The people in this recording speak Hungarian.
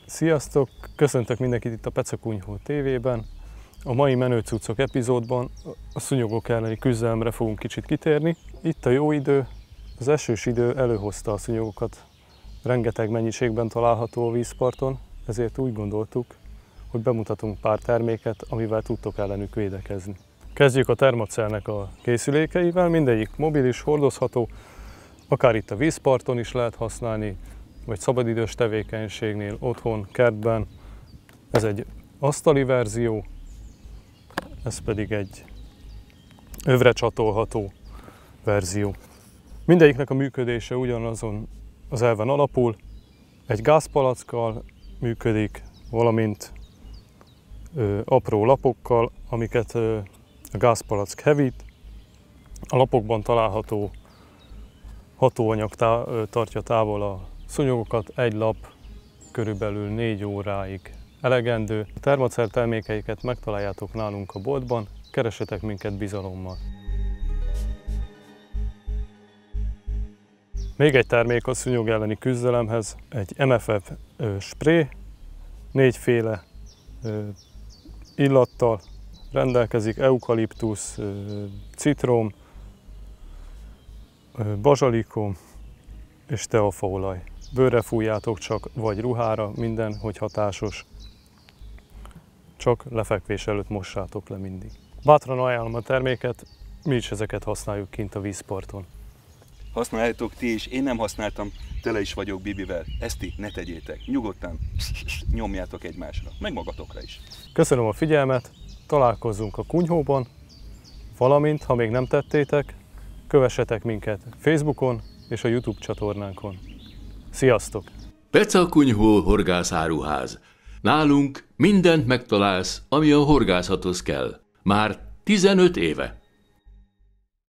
Sziasztok! Köszöntök mindenkit itt a Peca Kunyhó TV-ben. A mai Menő Cuccok epizódban a szúnyogok elleni küzdelemre fogunk kicsit kitérni. Itt a jó idő, az esős idő előhozta a szúnyogokat. Rengeteg mennyiségben található a vízparton, ezért úgy gondoltuk, hogy bemutatunk pár terméket, amivel tudtok ellenük védekezni. Kezdjük a Thermacelnek a készülékeivel, mindegyik mobilis, hordozható, akár itt a vízparton is lehet használni, vagy szabadidős tevékenységnél, otthon, kertben. Ez egy asztali verzió, ez pedig egy övre csatolható verzió. Mindegyiknek a működése ugyanazon az elven alapul, egy gázpalackkal működik, valamint apró lapokkal, amiket a gázpalack hevít. A lapokban található hatóanyag tartja távol a szúnyogokat, egy lap körülbelül 4 óráig elegendő. A Thermacell termékeiket megtaláljátok nálunk a boltban, keressetek minket bizalommal. Még egy termék a szúnyog elleni küzdelemhez, egy MFF spray, 4 féle illattal rendelkezik, eukaliptusz, citrom, bazsalikom és teafaolaj. Bőrre fújjátok csak, vagy ruhára, minden, hogy hatásos. Csak lefekvés előtt mossátok le mindig. Bátran ajánlom a terméket, mi is ezeket használjuk kint a vízparton. Használjátok ti is, én nem használtam, tele is vagyok Bibivel. Ezt ti ne tegyétek, nyugodtan nyomjátok egymásra, meg magatokra is. Köszönöm a figyelmet, találkozzunk a kunyhóban, valamint, ha még nem tettétek, kövessetek minket Facebookon és a YouTube csatornánkon. Sziasztok! Peca Kunyhó horgászáruház. Nálunk mindent megtalálsz, ami a horgászathoz kell. Már 15 éve.